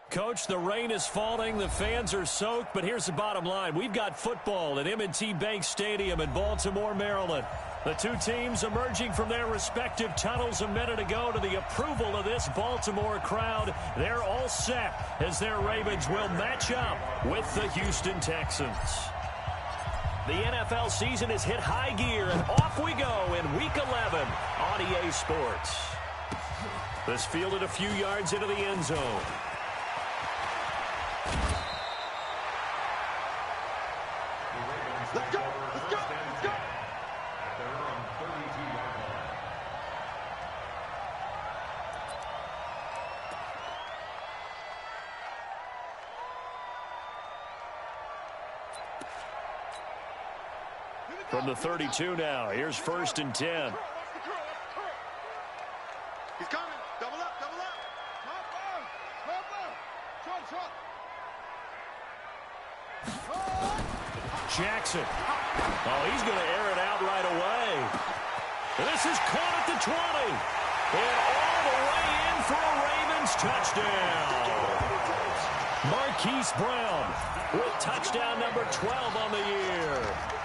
Coach, the rain is falling, the fans are soaked, but here's the bottom line. We've got football at M&T Bank Stadium in Baltimore, Maryland. The two teams emerging from their respective tunnels a minute ago to the approval of this Baltimore crowd. They're all set as their Ravens will match up with the Houston Texans. The NFL season has hit high gear, and off we go in Week 11 on EA Sports. This fielded a few yards into the end zone. Let's go, let's go, let's go. At their own 32-yard line. From the 32 now, here's 1st and 10. He's coming. Double up, double up. Jackson. Oh, he's going to air it out right away. This is caught at the 20. And all the way in for a Ravens touchdown. Marquise Brown with touchdown number 12 on the year,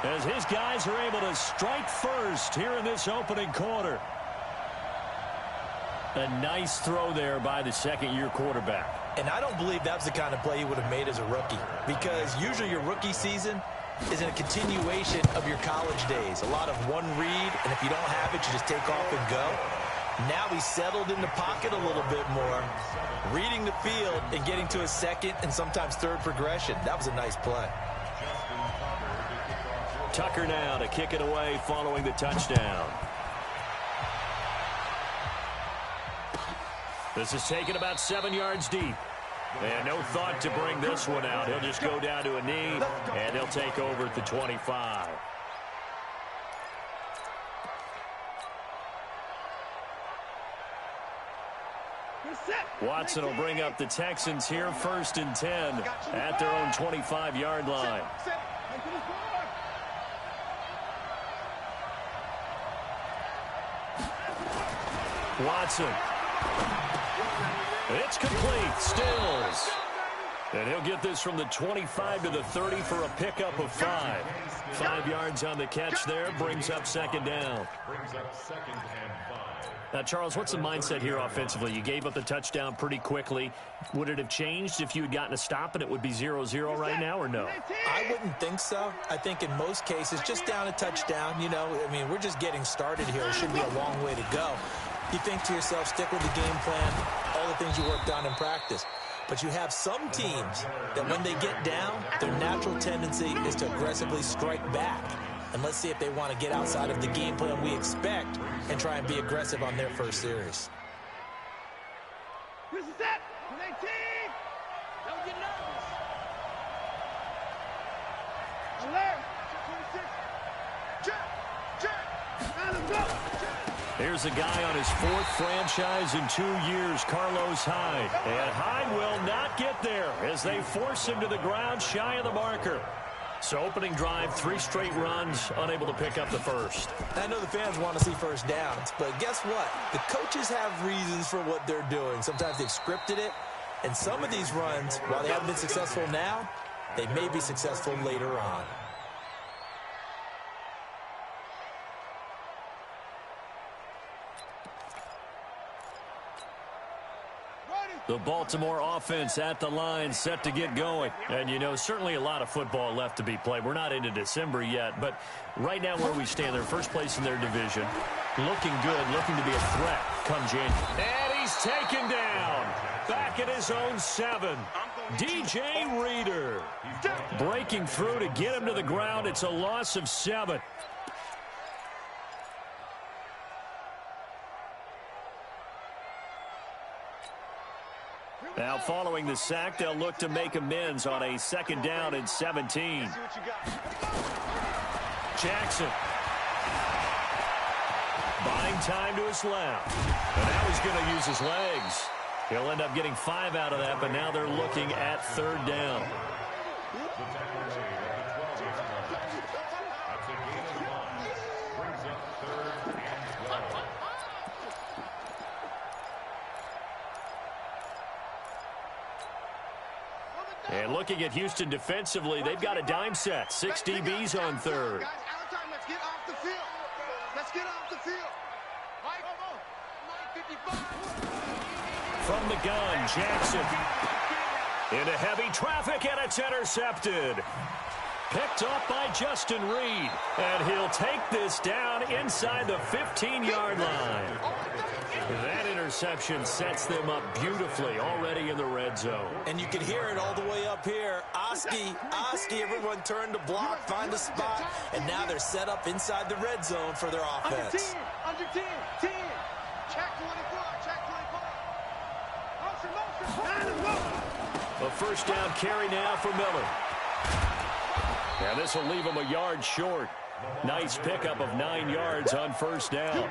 as his guys are able to strike first here in this opening quarter. A nice throw there by the second-year quarterback. And I don't believe that's the kind of play he would have made as a rookie, because usually your rookie season is in a continuation of your college days. A lot of one read, and if you don't have it, you just take off and go. Now he's settled in the pocket a little bit more, reading the field and getting to a second and sometimes third progression. That was a nice play. Tucker now to kick it away following the touchdown. This is taken about 7 yards deep. And no thought to bring this one out. He'll just go down to a knee, and they'll take over at the 25. Watson will bring up the Texans here, 1st and 10 at their own 25-yard line. Watson. It's complete. Stills. And he'll get this from the 25 to the 30 for a pickup of 5. 5 yards on the catch there. Brings up 2nd down. Brings up 2nd and 5. Now, Charles, what's the mindset here offensively? You gave up the touchdown pretty quickly. Would it have changed if you had gotten a stop and it would be 0-0 right now, or no? I wouldn't think so. I think in most cases, just down a touchdown, you know, I mean, we're just getting started here. It should be a long way to go. You think to yourself, stick with the game plan, all the things you worked on in practice. But you have some teams that when they get down, their natural tendency is to aggressively strike back. And let's see if they want to get outside of the game plan we expect and try and be aggressive on their first series. This is it. 18. Don't get nervous. Alert. 26. Check. Now let's go. Here's a guy on his 4th franchise in 2 years, Carlos Hyde. And Hyde will not get there as they force him to the ground shy of the marker. So opening drive, 3 straight runs, unable to pick up the first. I know the fans want to see first downs, but guess what? The coaches have reasons for what they're doing. Sometimes they've scripted it, and some of these runs, while they haven't been successful now, they may be successful later on. The Baltimore offense at the line, set to get going. And, you know, certainly a lot of football left to be played. We're not into December yet, but right now where we stand, they're first place in their division. Looking good, looking to be a threat come January. And he's taken down. Back at his own 7. DJ Reader breaking through to get him to the ground. It's a loss of 7. Now, following the sack, they'll look to make amends on a 2nd down and 17. Jackson. Buying time to his left. And now he's going to use his legs. He'll end up getting 5 out of that, but now they're looking at 3rd down. looking at Houston defensively, they've got a dime set. 6 DBs on third. Guys, out of time. Let's get off the field. Let's get off the field. Mike, 55. From the gun, Jackson. Into heavy traffic, and it's intercepted. Picked up by Justin Reed. And he'll take this down inside the 15-yard line. That interception sets them up beautifully already in the red zone. And you can hear it all the way up here. Oski, everyone turned to block, find a spot, and now they're set up inside the red zone for their offense. Under 10. Check 24, check 24. A first down carry now for Miller. And this will leave him a yard short. Nice pickup of 9 yards on first down.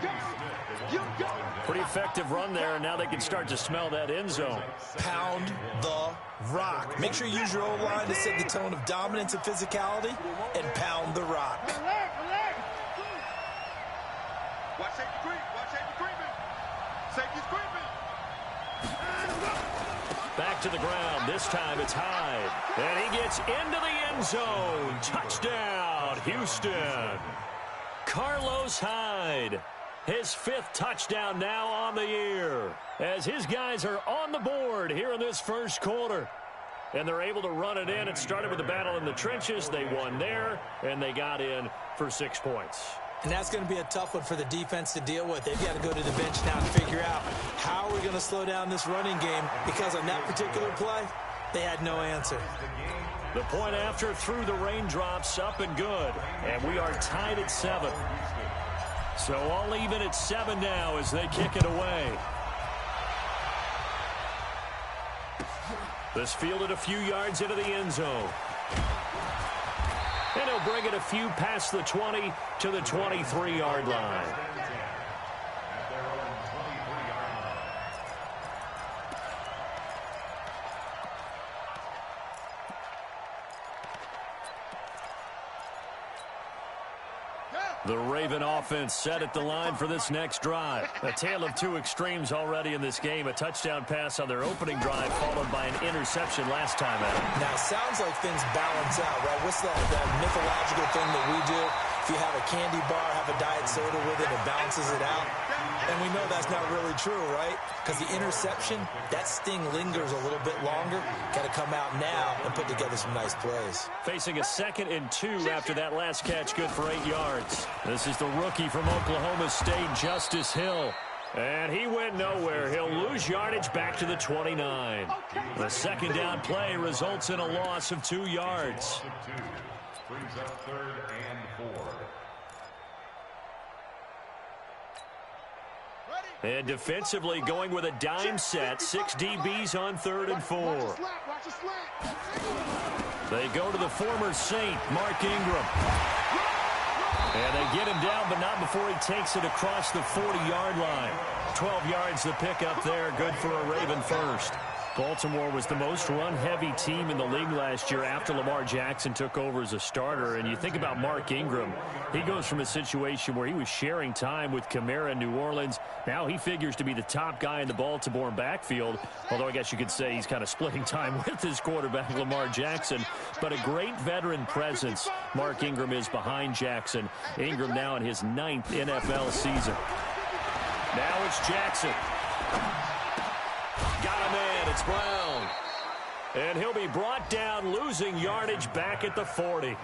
Pretty effective run there, and now they can start to smell that end zone. Pound the rock. Make sure you use your O-line to set the tone of dominance and physicality, and pound the rock. Watch safety creep. Watch safety creeping. Safety's creeping. Back to the ground. This time it's Hyde. And he gets into the end zone. Touchdown, Houston. Carlos Hyde. His 5th touchdown now on the year. As his guys are on the board here in this first quarter. And they're able to run it in. It started with a battle in the trenches. They won there, and they got in for 6 points. And that's going to be a tough one for the defense to deal with. They've got to go to the bench now and figure out how are we going to slow down this running game, because on that particular play, they had no answer. The point after through the raindrops, up and good. And we are tied at 7. So all even at 7 now as they kick it away. This fielded a few yards into the end zone. And he'll bring it a few past the 20 to the 23-yard line. The Raven offense set at the line for this next drive. A tale of 2 extremes already in this game. A touchdown pass on their opening drive, followed by an interception last time out. Now, it sounds like things balance out, right? What's that mythological thing that we do? If you have a candy bar, have a diet soda with it, it balances it out. And we know that's not really true, right? Because the interception, that sting lingers a little bit longer. Got to come out now and put together some nice plays. Facing a 2nd and 2 after that last catch, good for 8 yards. This is the rookie from Oklahoma State, Justice Hill. And he went nowhere. He'll lose yardage back to the 29. The second down play results in a loss of 2 yards. Brings up 3rd and 4. And defensively going with a dime set. 6 DBs on 3rd and 4. They go to the former Saint, Mark Ingram. And they get him down, but not before he takes it across the 40-yard line. 12 yards the pickup there. Good for a Raven first. Baltimore was the most run-heavy team in the league last year after Lamar Jackson took over as a starter. And you think about Mark Ingram, he goes from a situation where he was sharing time with Kamara in New Orleans. Now he figures to be the top guy in the Baltimore backfield, although I guess you could say he's kind of splitting time with his quarterback, Lamar Jackson. But a great veteran presence Mark Ingram is behind Jackson. Ingram now in his 9th NFL season. Now it's Jackson. Got a man. It's Brown. And he'll be brought down, losing yardage back at the 40.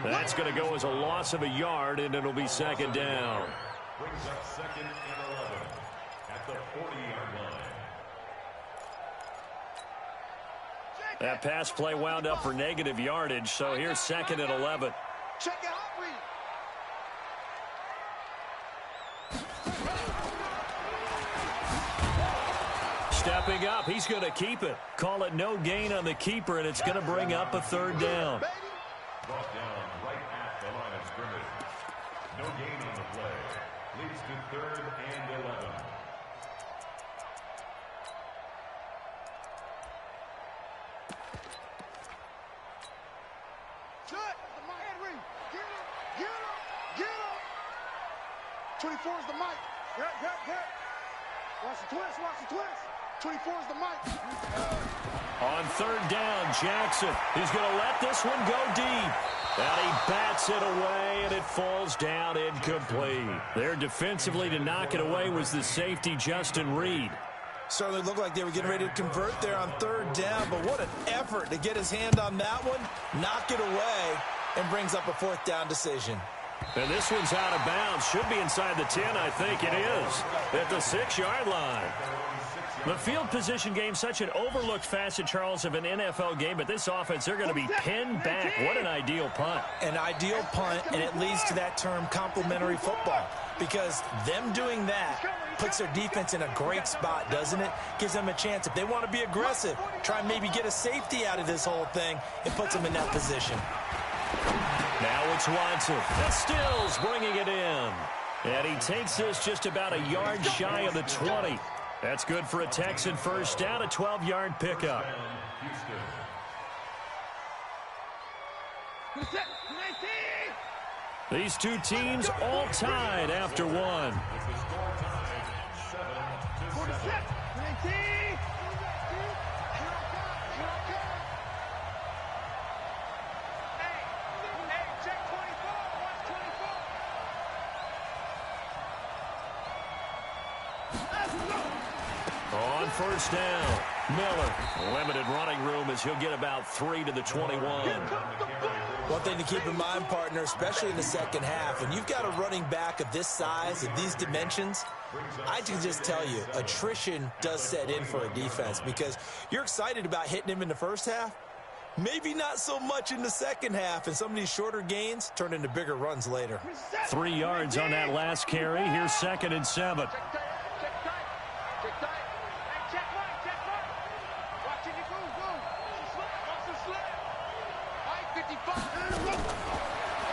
That's going to go as a loss of a yard, and it'll be 2nd down. Brings up 2nd and 11 at the 40-yard line. That pass play wound up for negative yardage, so here's 2nd and 11. Check it out, Stepping up, he's going to keep it. Call it no gain on the keeper, and it's going to bring up a 3rd down. Brought down right at the line of scrimmage. No gain on the play. Leads to 3rd and 11. Shut! Henry! Get him! Get him! Get him! 24 is the mic. Get. Watch the twist. Watch the twist. 24 is the mic. On third down, Jackson. He's going to let this one go deep. And he bats it away, and it falls down incomplete. There defensively to knock it away was the safety, Justin Reed. Certainly looked like they were getting ready to convert there on third down, but what an effort to get his hand on that one, knock it away, and brings up a fourth down decision. And this one's out of bounds. Should be inside the 10, I think it is, at the 6-yard line. The field position game, such an overlooked facet, Charles, of an NFL game, but this offense, they're going to be pinned back. What an ideal punt. An ideal punt, and it leads to that term complementary football, because them doing that puts their defense in a great spot, doesn't it? Gives them a chance. If they want to be aggressive, try and maybe get a safety out of this whole thing, it puts them in that position. Now it's Watson. That's Stills bringing it in. And he takes this just about a yard shy of the 20. That's good for a Texan first down, a 12-yard pickup. These two teams all tied after one. On first down, Miller. Limited running room as he'll get about 3 to the 21. One thing to keep in mind, partner, especially in the second half, when you've got a running back of this size, of these dimensions, I can just tell you, attrition does set in for a defense because you're excited about hitting him in the first half. Maybe not so much in the second half, and some of these shorter gains turn into bigger runs later. 3 yards on that last carry. Here's 2nd and 7.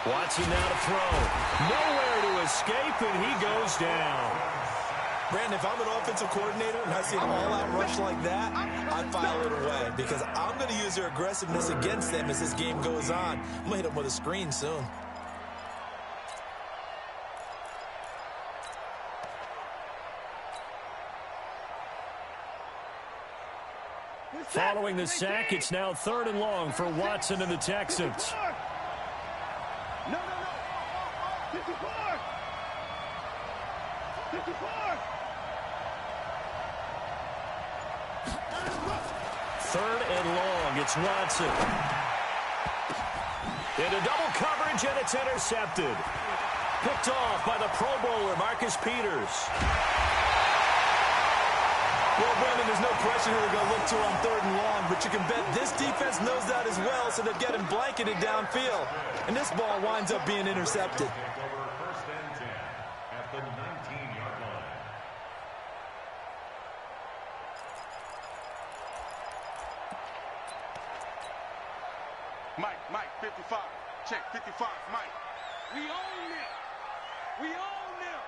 Watson now to throw. Nowhere to escape, and he goes down. Brandon, if I'm an offensive coordinator and I see an all-out rush like that, I file it away because I'm going to use their aggressiveness against them as this game goes on. I'm going to hit them with a screen soon. Following the sack, it's now 3rd and long for Watson and the Texans. No. 54. 54. Third and long, it's Watson. Into double coverage, and it's intercepted. Picked off by the Pro Bowler, Marcus Peters. Well, Brandon, there's no question who they're going to look to on 3rd and long, but you can bet this defense knows that as well, so they're getting blanketed downfield. And this ball winds up being intercepted. First and 10 at the 19-yard line. Mike, 55. Check, 55, Mike. We own them. We own them.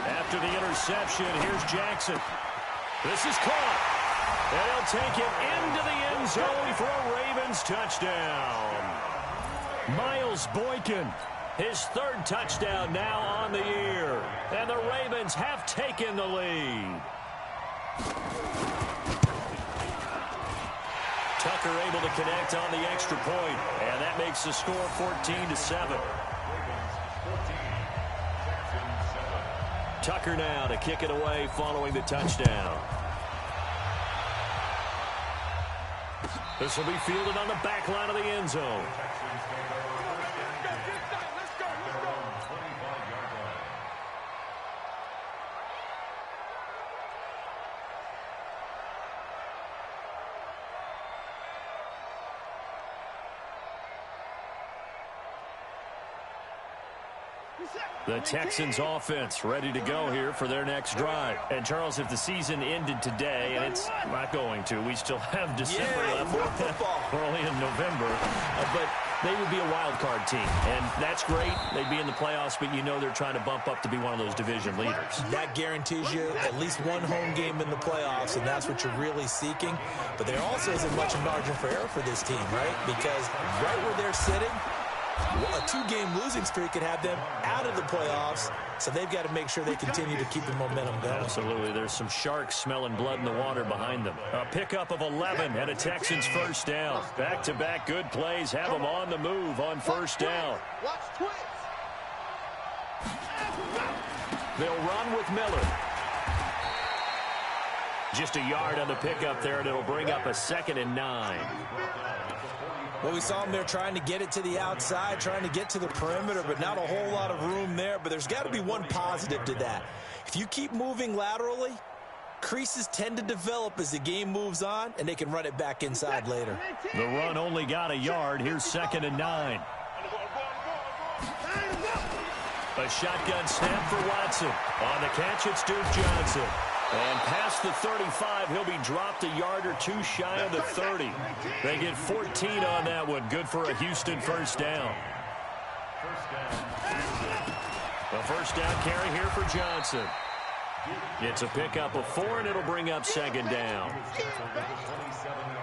After the interception, here's Jackson. This is caught. And he'll take it into the end zone for a Ravens touchdown. Miles Boykin, his 3rd touchdown now on the year. And the Ravens have taken the lead. Tucker able to connect on the extra point, and that makes the score 14-7. Tucker now to kick it away following the touchdown. This will be fielded on the back line of the end zone. The Texans offense ready to go here for their next drive. And, Charles, if the season ended today, and it's not going to, we still have December left. We're only in November. But they would be a wild card team. And that's great. They'd be in the playoffs, but you know they're trying to bump up to be one of those division leaders. That guarantees you at least one home game in the playoffs, and that's what you're really seeking. But there also isn't much margin for error for this team, right? Because right where they're sitting, A two-game losing streak could have them out of the playoffs, so they've got to make sure they continue to keep the momentum going. Absolutely. There's some sharks smelling blood in the water behind them. A pickup of 11 and a Texans first down. Back-to-back good plays have them on the move on first down. Watch twins. They'll run with Miller. Just a yard on the pickup there, and it'll bring up a 2nd and 9. Well, we saw them there trying to get it to the outside, trying to get to the perimeter, but not a whole lot of room there. But there's got to be one positive to that. If you keep moving laterally, creases tend to develop as the game moves on, and they can run it back inside later. The run only got a yard. Here's 2nd and 9. A shotgun snap for Watson. On the catch, it's Duke Johnson. And past the 35, he'll be dropped a yard or two shy of the 30. They get 14 on that one. Good for a Houston first down. A first down carry here for Johnson. It's a pickup of 4, and it'll bring up 2nd down.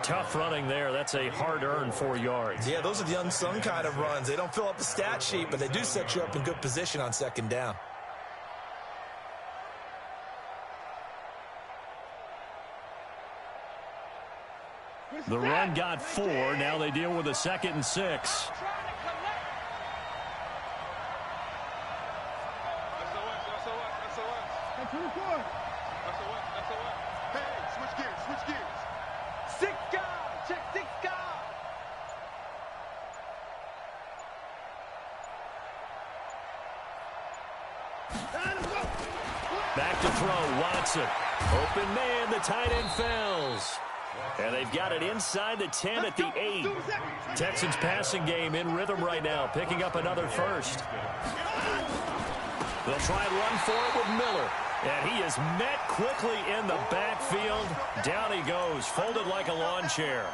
Tough running there. That's a hard-earned 4 yards. Yeah, those are the unsung kind of runs. They don't fill up the stat sheet, but they do set you up in good position on 2nd down. The run got 4. Now they deal with a 2nd and 6. Back to throw, Watson. Open man, the tight end Fells. And they've got it inside the 10 at the 8. Texans passing game in rhythm right now, picking up another first. They'll try and run for it with Miller. And he is met quickly in the backfield. Down he goes, folded like a lawn chair.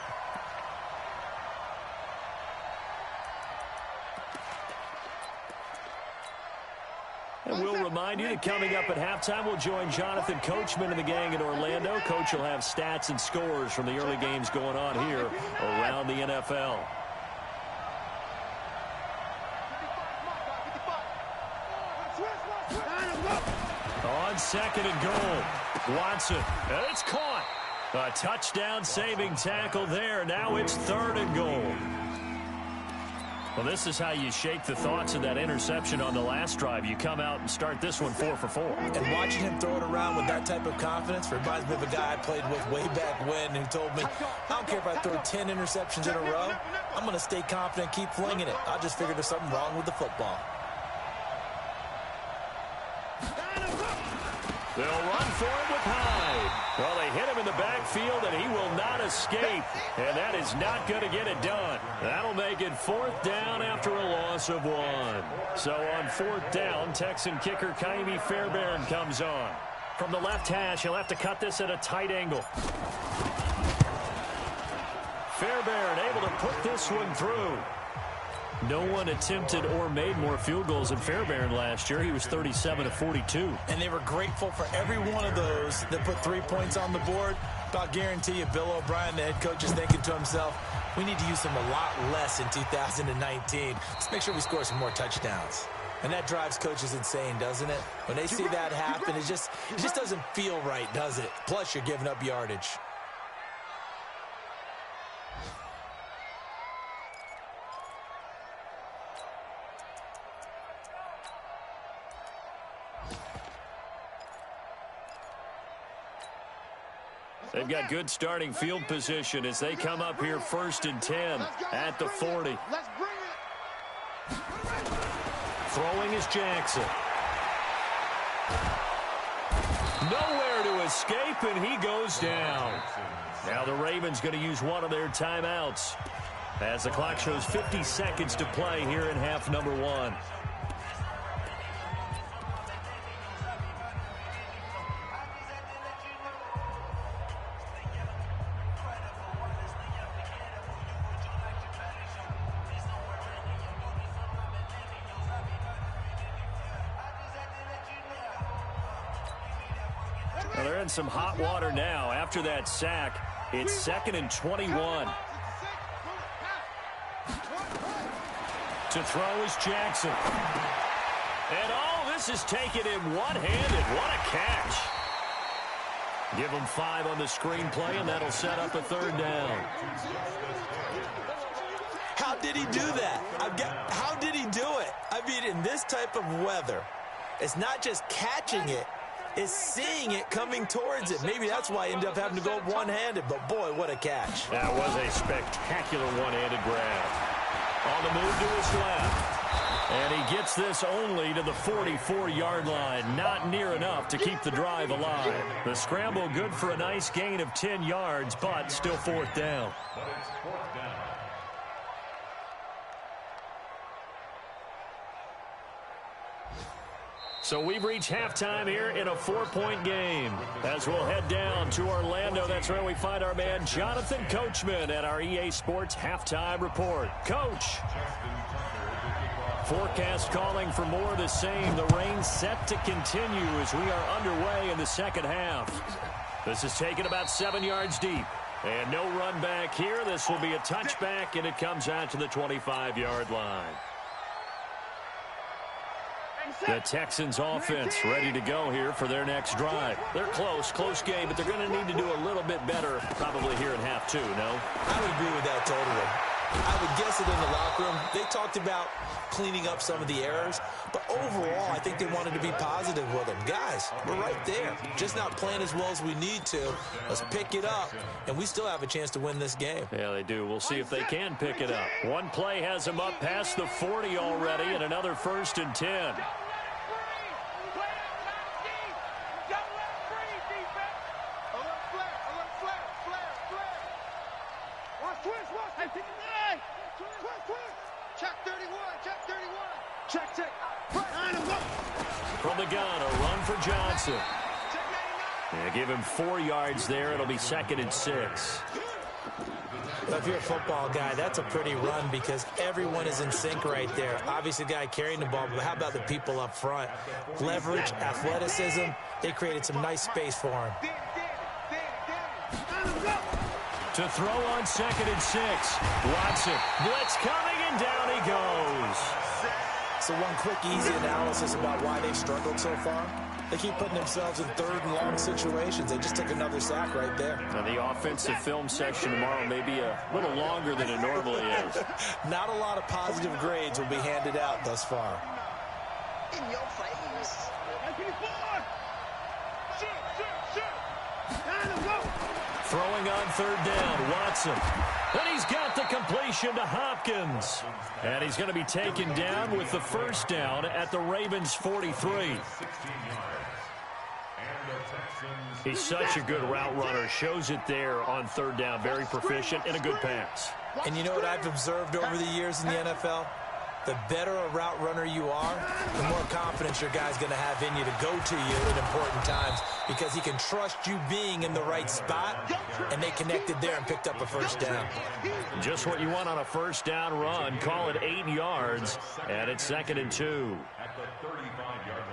And we'll remind you that coming up at halftime, we'll join Jonathan Coachman and the gang in Orlando. Coach will have stats and scores from the early games going on here around the NFL. On 2nd and goal, Watson, and it's caught. A touchdown-saving tackle there. Now it's 3rd and goal. Well, this is how you shake the thoughts of that interception on the last drive. You come out and start this one 4 for 4. And watching him throw it around with that type of confidence reminds me of a guy I played with way back when who told me, I don't care if I throw 10 interceptions in a row. I'm going to stay confident, keep flinging it. I just figured there's something wrong with the football. They'll run for it with Hyde. Well, they hit him in the backfield, and he will not escape. And that is not going to get it done. That'll make it 4th down after a loss of 1. So on 4th down, Texan kicker Kaimi Fairbairn comes on. From the left hash, he'll have to cut this at a tight angle. Fairbairn able to put this one through. No one attempted or made more field goals than Fairbairn last year. He was 37 of 42. And they were grateful for every one of those that put 3 points on the board. But I'll guarantee you, Bill O'Brien, the head coach, is thinking to himself, we need to use him a lot less in 2019. Let's make sure we score some more touchdowns. And that drives coaches insane, doesn't it? When they see that happen, it just doesn't feel right, does it? Plus, you're giving up yardage. They've got good starting field position as they come up here 1st and 10 at the 40. Let's bring it. Throwing is Jackson. Nowhere to escape, and he goes down. Now the Ravens going to use one of their timeouts as the clock shows 50 seconds to play here in half number 1. Well, they're in some hot water now. After that sack, it's 2nd and 21. To throw is Jackson. And this is taken in one-handed. What a catch. Give him 5 on the screenplay, and that'll set up a 3rd down. How did he do that? How did he do it? I mean, in this type of weather, it's not just catching it, it's seeing it coming towards it. Maybe that's why he ended up having to go one-handed, but boy, what a catch. That was a spectacular one-handed grab. On the move to his left. And he gets this only to the 44-yard line. Not near enough to keep the drive alive. The scramble good for a nice gain of 10 yards, but still 4th down. But it's 4th down. So we've reached halftime here in a 4-point game. As we'll head down to Orlando, that's where we find our man Jonathan Coachman at our EA Sports Halftime Report. Coach. Forecast calling for more of the same. The rain set to continue as we are underway in the second half. This is taken about 7 yards deep. And no run back here. This will be a touchback, and it comes out to the 25-yard line. The Texans offense ready to go here for their next drive. They're close game, but they're going to need to do a little bit better probably here in half 2, no? I would agree with that totally. I would guess it in the locker room. They talked about cleaning up some of the errors, but overall, I think they wanted to be positive with them. Guys, we're right there. Just not playing as well as we need to. Let's pick it up, and we still have a chance to win this game. Yeah, they do. We'll see if they can pick it up. One play has them up past the 40 already, and another 1st and 10. From the gun, a run for Johnson. Yeah, give him 4 yards there. It'll be 2nd and 6. Well, if you're a football guy, that's a pretty run because everyone is in sync right there. Obviously, the guy carrying the ball, but how about the people up front? Leverage, athleticism, they created some nice space for him. To throw on 2nd and 6. Watson, blitz coming, and down he goes. So one quick, easy analysis about why they've struggled so far. They keep putting themselves in 3rd and long situations. They just took another sack right there. And the offensive film section tomorrow may be a little longer than it normally is. Not a lot of positive grades will be handed out thus far. In your face. Throwing on 3rd down, Watson. And he's got the completion to Hopkins. And he's going to be taken down with the 1st down at the Ravens' 43. He's such a good route runner. Shows it there on 3rd down. Very proficient and a good pass. And you know what I've observed over the years in the NFL? The better a route runner you are, the more confidence your guy's going to have in you to go to you at important times because he can trust you being in the right spot, and they connected there and picked up a 1st down. Just what you want on a 1st down run. Call it 8 yards, and it's 2nd and 2. At the 35-yard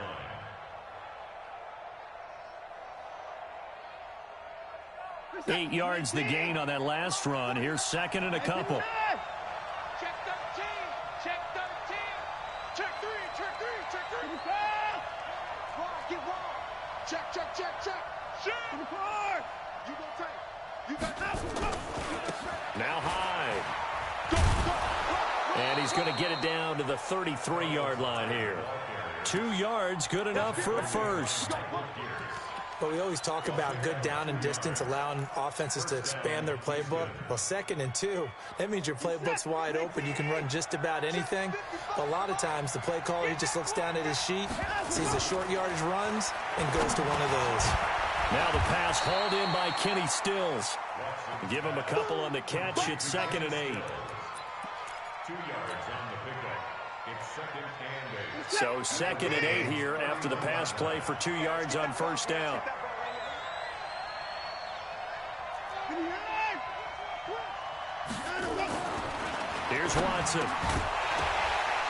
line. 8 yards the gain on that last run. Here's 2nd and a couple. Check 13. Check 13. Check 3. Check 3. Check 3. Wrong. Get wrong. Check. Check. To the car. You gonna take. You got out. Now Hyde. And he's going to get it down to the 33-yard line here. 2 yards, good enough for a 1st. But we always talk about good down and distance, allowing offenses to expand their playbook. Well, 2nd and 2, that means your playbook's wide open. You can run just about anything. But a lot of times, the play caller, he just looks down at his sheet, sees the short yardage runs, and goes to one of those. Now the pass hauled in by Kenny Stills. Give him a couple on the catch. It's 2nd and 8. 2 yards on the pickup. It's 2nd and 8. So 2nd and 8 here after the pass play for 2 yards on 1st down. Here's Watson.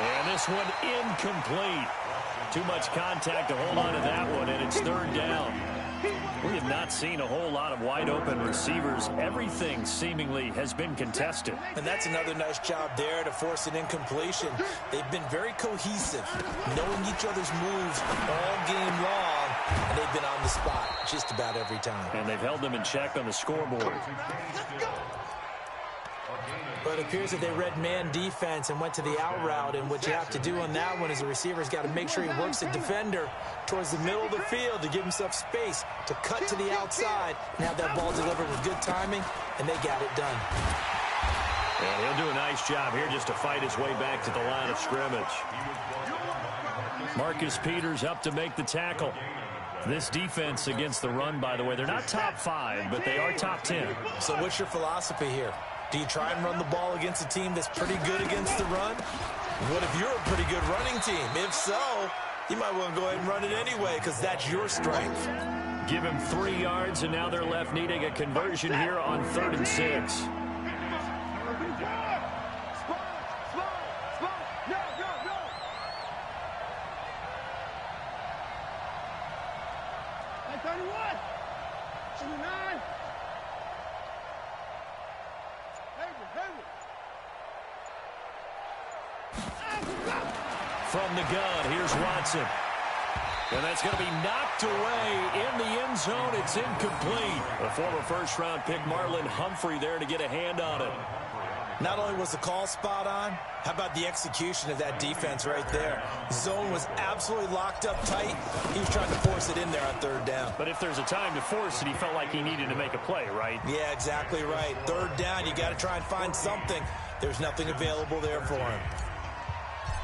And this one incomplete. Too much contact to hold on to that one, and it's 3rd down. We have not seen a whole lot of wide-open receivers. Everything seemingly has been contested. And that's another nice job there to force an incompletion. They've been very cohesive, knowing each other's moves all game long, and they've been on the spot just about every time. And they've held them in check on the scoreboard. But it appears that they read man defense and went to the out route, and what you have to do on that one is the receiver's got to make sure he works the defender towards the middle of the field to give himself space to cut to the outside and have that ball delivered with good timing, and they got it done. And he'll do a nice job here just to fight his way back to the line of scrimmage. Marcus Peters up to make the tackle. This defense against the run, by the way, they're not top 5, but they are top 10. So what's your philosophy here? Do you try and run the ball against a team that's pretty good against the run? What if you're a pretty good running team? If so, you might want to go ahead and run it anyway because that's your strength. Give him 3 yards, and now they're left needing a conversion here on 3rd and 6. From the gun, here's Watson. And that's going to be knocked away in the end zone. It's incomplete. The former first-round pick Marlon Humphrey there to get a hand on it. Not only was the call spot on, how about the execution of that defense right there? Zone was absolutely locked up tight. He was trying to force it in there on 3rd down. But if there's a time to force it, he felt like he needed to make a play, right? Yeah, exactly right. 3rd down, you got to try and find something. There's nothing available there for him.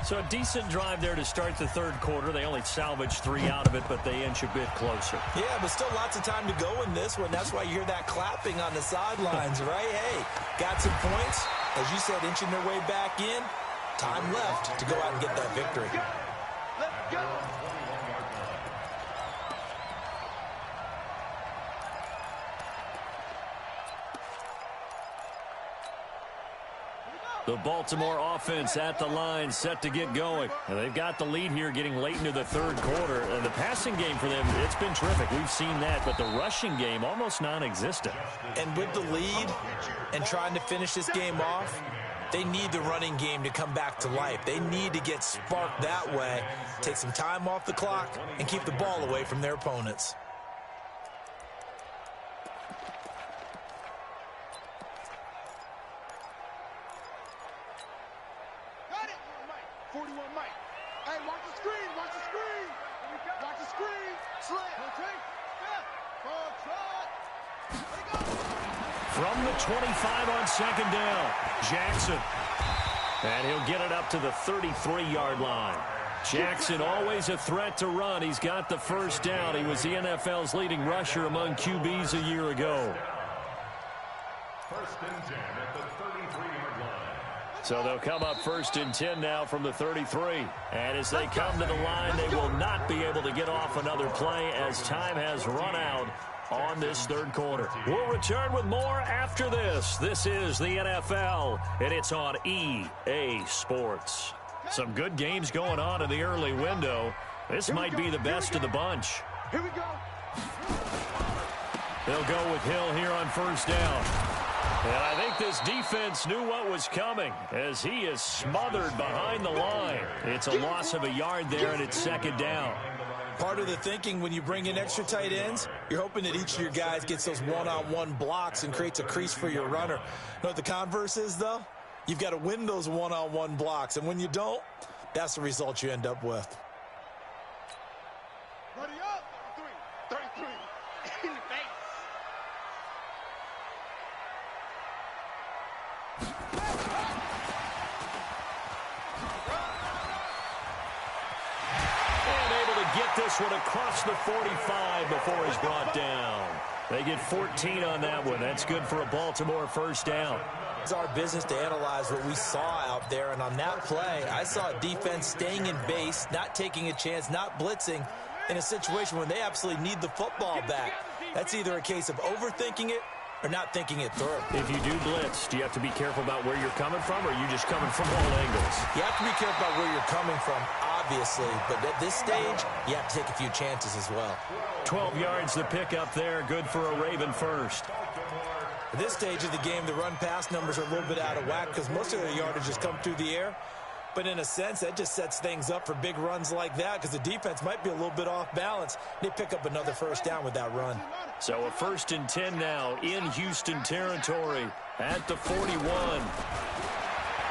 So a decent drive there to start the 3rd quarter. They only salvaged 3 out of it, but they inch a bit closer. Yeah, but still lots of time to go in this one. That's why you hear that clapping on the sidelines, right? Hey, got some points. As you said, inching their way back in. Time left to go out and get that victory. Let's go. The Baltimore offense at the line, set to get going. And they've got the lead here getting late into the 3rd quarter. And the passing game for them, it's been terrific. We've seen that. But the rushing game, almost non-existent. And with the lead and trying to finish this game off, they need the running game to come back to life. They need to get sparked that way, take some time off the clock, and keep the ball away from their opponents. Got it. 41 Mike. Hey, watch the screen. Watch the screen. Watch the screen. Slant. From the 25 on 2nd down, Jackson. And he'll get it up to the 33-yard line. Jackson always a threat to run. He's got the 1st down. He was the NFL's leading rusher among QBs a year ago. 1st and 10 at the 33-yard line. So they'll come up 1st and 10 now from the 33. And as they come to the line, they will not be able to get off another play as time has run out on this 3rd quarter. We'll return with more after this. This is the NFL, and it's on EA Sports. Some good games going on in the early window. This might be the best of the bunch. Here we go. They'll go with Hill here on 1st down. And I think this defense knew what was coming as he is smothered behind the line. It's a loss of a yard there, and it's 2nd down. Part of the thinking when you bring in extra tight ends, you're hoping that each of your guys gets those one-on-one blocks and creates a crease for your runner. You know what the converse is, though? You've got to win those one-on-one blocks, and when you don't, that's the result you end up with. Ready up. 33. 33. In the face. Get this one across the 45 before he's brought down. They get 14 on that one. That's good for a Baltimore 1st down. It's our business to analyze what we saw out there, and on that play, I saw a defense staying in base, not taking a chance, not blitzing in a situation where they absolutely need the football back. That's either a case of overthinking it or not thinking it through. If you do blitz, do you have to be careful about where you're coming from, or are you just coming from all angles? You have to be careful about where you're coming from, obviously. But at this stage, you have to take a few chances as well. 12 yards to pick up there. Good for a Raven first. At this stage of the game, the run-pass numbers are a little bit out of whack because most of their yardage has come through the air. But in a sense, that just sets things up for big runs like that because the defense might be a little bit off balance. They pick up another first down with that run. So a 1st and 10 now in Houston territory at the 41.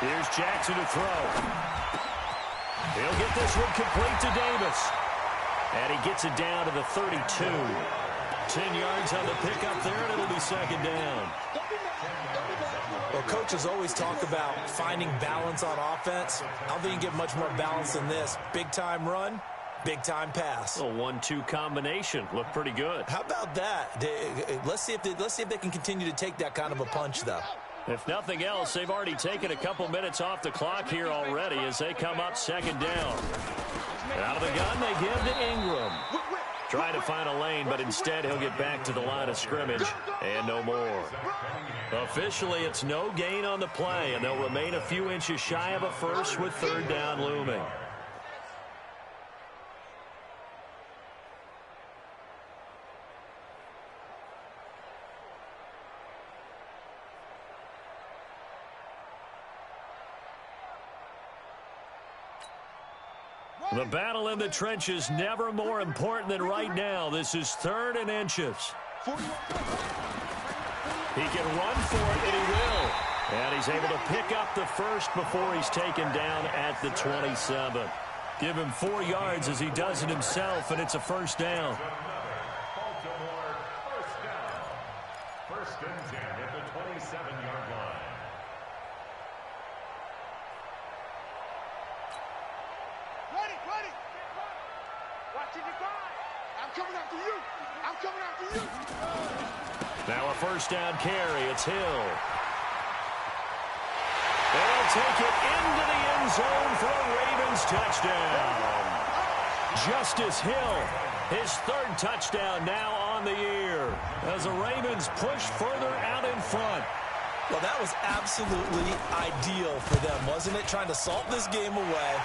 Here's Jackson to throw. He'll get this one complete to Davis. And he gets it down to the 32. 10 yards on the pickup there, and it'll be 2nd down. Well, coaches always talk about finding balance on offense. I don't think you can get much more balance than this. Big-time run, big-time pass. A 1-2 combination. Looked pretty good. How about that? Let's see if they can continue to take that kind of a punch, though. If nothing else, they've already taken a couple minutes off the clock here already as they come up 2nd down. Out of the gun, they give to Ingram. Trying to find a lane, but instead he'll get back to the line of scrimmage and no more. Officially, it's no gain on the play, and they'll remain a few inches shy of a first with 3rd down looming. The battle in the trenches never more important than right now. This is 3rd and inches. He can run for it, and he will. And he's able to pick up the first before he's taken down at the 27. Give him 4 yards as he does it himself, and it's a 1st down. Baltimore, 1st down. 1st and 10 at the 27-yard line. Ready. Watching the guy. I'm coming after you. I'm coming after you. Now a 1st down carry. It's Hill. They'll take it into the end zone for a Ravens touchdown. Justice Hill, his 3rd touchdown now on the year as the Ravens push further out in front. Well, that was absolutely ideal for them, wasn't it? Trying to salt this game away.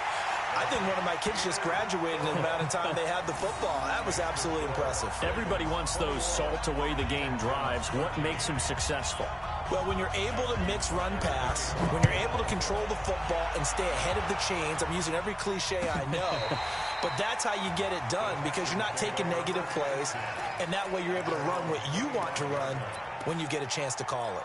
I think one of my kids just graduated in the amount of time they had the football. That was absolutely impressive. Everybody wants those salt away the game drives. What makes them successful? Well, when you're able to mix run-pass, when you're able to control the football and stay ahead of the chains, I'm using every cliche I know, but that's how you get it done because you're not taking negative plays, and that way you're able to run what you want to run when you get a chance to call it.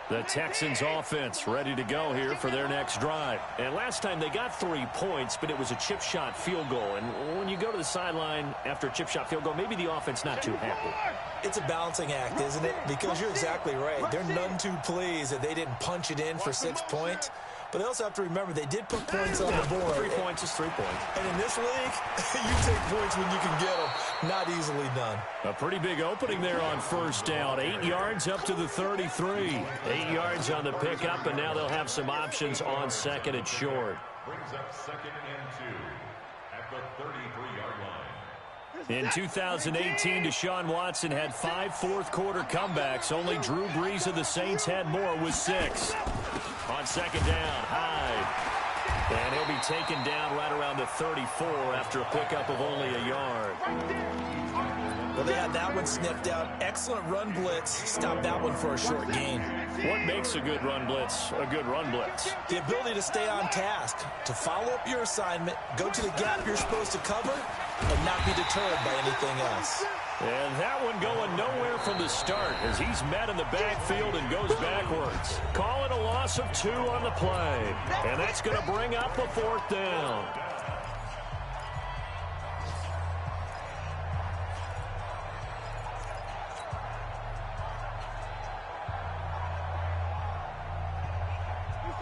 The Texans offense ready to go here for their next drive. And last time they got 3 points, but it was a chip shot field goal. And when you go to the sideline after a chip shot field goal, maybe the offense not too happy. It's a balancing act, isn't it? Because you're exactly right. They're none too pleased that they didn't punch it in for 6 points. But they also have to remember they did put points on the board. 3 points is 3 points. And in this league, you take points when you can get them. Not easily done. A pretty big opening there on 1st down. 8 yards up to the 33. 8 yards on the pickup, and now they'll have some options on 2nd and short. Brings up 2nd and 2 at the 33-yard line. In 2018, Deshaun Watson had 5 fourth-quarter comebacks. Only Drew Brees of the Saints had more with 6. On 2nd down, Hyde. And he'll be taken down right around the 34 after a pickup of only a yard. Well, they had that one sniffed out. Excellent run blitz. Stopped that one for a short gain. What makes a good run blitz a good run blitz? The ability to stay on task, to follow up your assignment, go to the gap you're supposed to cover, and not be deterred by anything else. And that one going nowhere from the start as he's met in the backfield and goes backwards. Call it a loss of 2 on the play. And that's going to bring up a 4th down.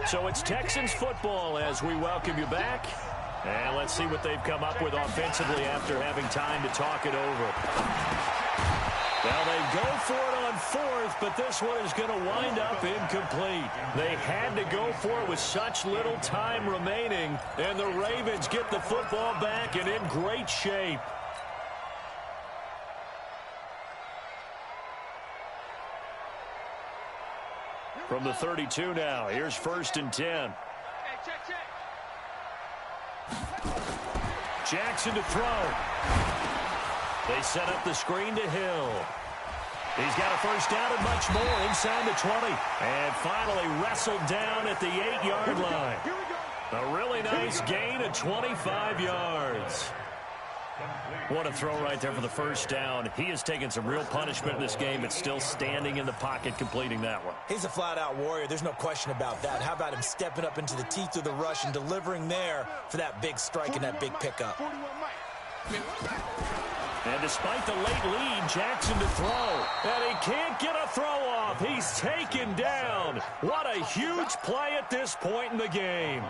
So it's Texans football as we welcome you back. And let's see what they've come up with offensively after having time to talk it over. Now they go for it on fourth, but this one is going to wind up incomplete. They had to go for it with such little time remaining, and the Ravens get the football back and in great shape. From the 32 now, here's 1st and 10. Hey, check. Jackson to throw. They set up the screen to Hill. He's got a first down and much more inside the 20. And finally wrestled down at the 8-yard line. A really nice gain of 25 yards. What a throw right there for the first down. He has taken some real punishment in this game, but still standing in the pocket completing that one. He's a flat-out warrior. There's no question about that. How about him stepping up into the teeth of the rush and delivering there for that big strike and that big pickup? And despite the late lead, Jackson to throw. And he can't get a throw off. He's taken down. What a huge play at this point in the game.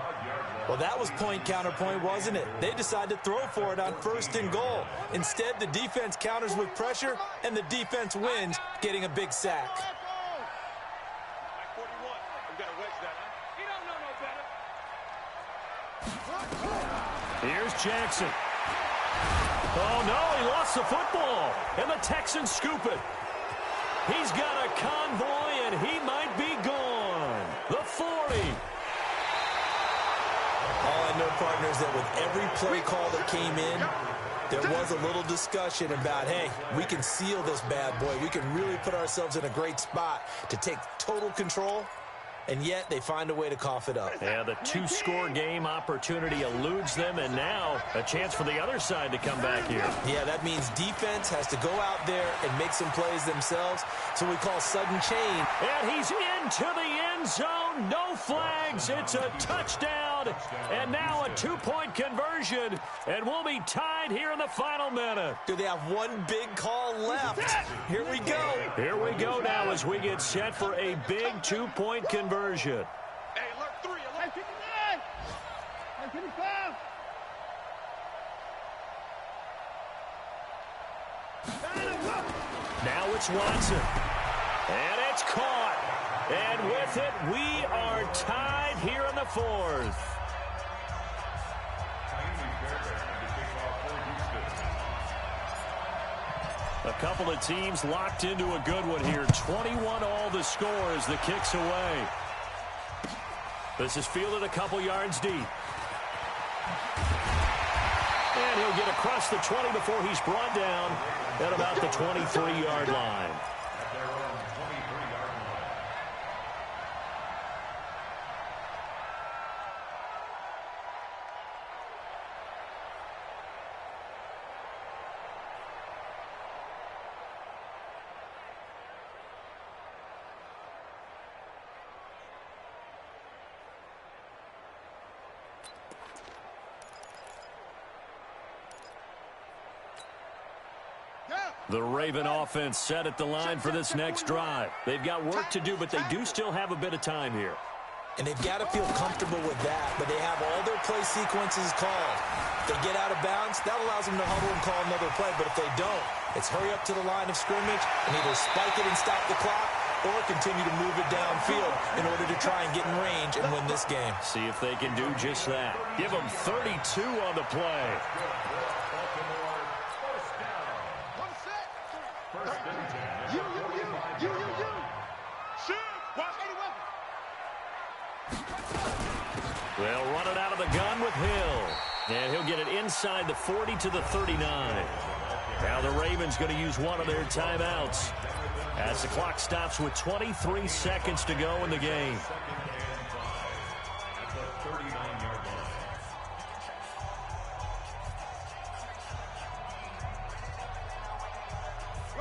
Well, that was point counterpoint, wasn't it? They decided to throw for it on 1st and goal. Instead, the defense counters with pressure, and the defense wins, getting a big sack. Here's Jackson. Oh, no, he lost the football. And the Texans scoop it. He's got a convoy, and he might be gone. The 40. All I know, partner, is that with every play call that came in, there was a little discussion about, hey, we can seal this bad boy. We can really put ourselves in a great spot to take total control, and yet they find a way to cough it up. Yeah, the 2-score game opportunity eludes them, and now a chance for the other side to come back here. Yeah, that means defense has to go out there and make some plays themselves. So we call sudden change. And he's into the end zone. No flags. It's a touchdown. And now a 2-point conversion. And we'll be tied here in the final minute. Do they have one big call left? Here we go. Here we go now as we get set for a big 2-point conversion. Hey, alert 3, alert 59. Hey, 55. Now it's Watson. And it's caught. And with it, we are tied here in the 4th. A couple of teams locked into a good one here. 21 all the score as the kick's away. This is fielded a couple yards deep. And he'll get across the 20 before he's brought down at about the 23-yard line. The Raven offense set at the line for this next drive. They've got work to do, but they do still have a bit of time here. And they've got to feel comfortable with that, but they have all their play sequences called. If they get out of bounds, that allows them to huddle and call another play, but if they don't, it's hurry up to the line of scrimmage and either spike it and stop the clock or continue to move it downfield in order to try and get in range and win this game. See if they can do just that. Give them 32 on the play. They'll run it out of the gun with Hill. And he'll get it inside the 40 to the 39. Now the Ravens going to use one of their timeouts as the clock stops with 23 seconds to go in the game.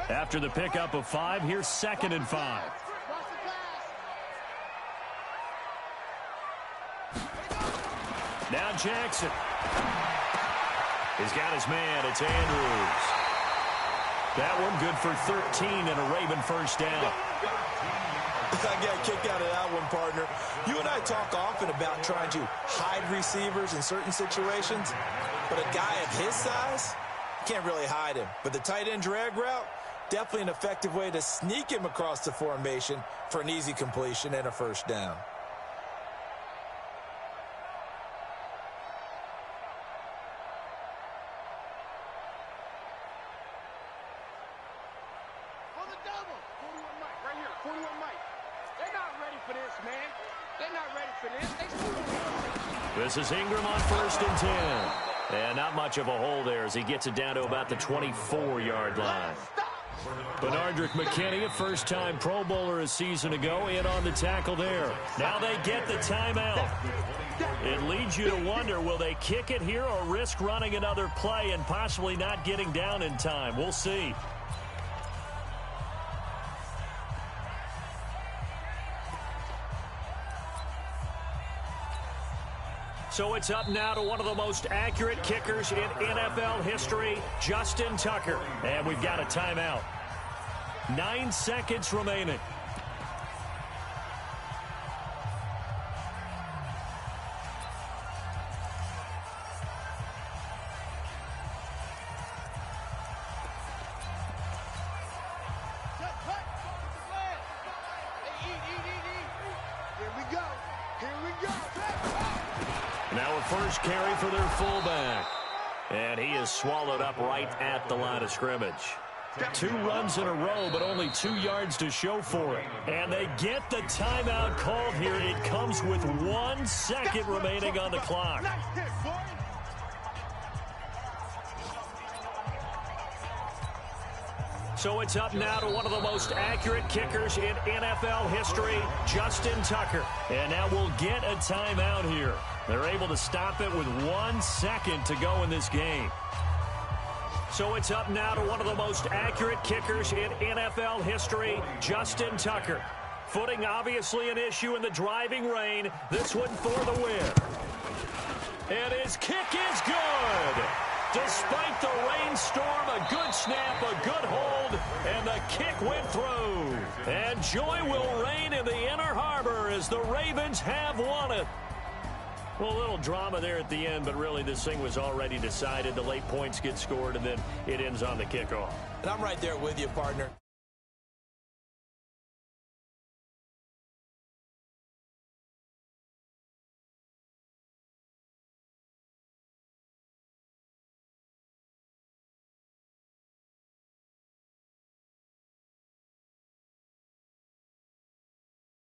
After the pickup of 5, here's 2nd and 5. Now Jackson. He's got his man. It's Andrews. That one good for 13 and a Raven first down. I got kicked out of that one, partner. You and I talk often about trying to hide receivers in certain situations, but a guy of his size can't really hide him. But the tight end drag route, Definitely an effective way to sneak him across the formation for an easy completion and a first down. For the double. 41 Mike, right here. 41 Mike. They're not ready for this, man. They're not ready for this. This is Ingram on 1st and 10. And not much of a hole there as he gets it down to about the 24-yard line. Benardrick McKinney, a first-time Pro Bowler a season ago, in on the tackle there. Now they get the timeout. It leads you to wonder, will they kick it here or risk running another play and possibly not getting down in time? We'll see. So it's up now to one of the most accurate kickers in NFL history, Justin Tucker. And we've got a timeout. 9 seconds remaining. Here we go. Here we go. Now a first carry for their fullback. And he is swallowed up right at the line of scrimmage. 2 runs in a row, but only 2 yards to show for it. And they get the timeout called here. It comes with 1 second remaining on the clock. Nice hit, boy. So it's up now to one of the most accurate kickers in NFL history, Justin Tucker. And now we'll get a timeout here. They're able to stop it with 1 second to go in this game. So it's up now to one of the most accurate kickers in NFL history, Justin Tucker. Footing obviously an issue in the driving rain. This one for the win. And his kick is good. Despite the rainstorm, a good snap, a good hold, and the kick went through. And joy will reign in the Inner Harbor as the Ravens have won it. Well, a little drama there at the end, but really this thing was already decided. The late points get scored, and then it ends on the kickoff. And I'm right there with you, partner.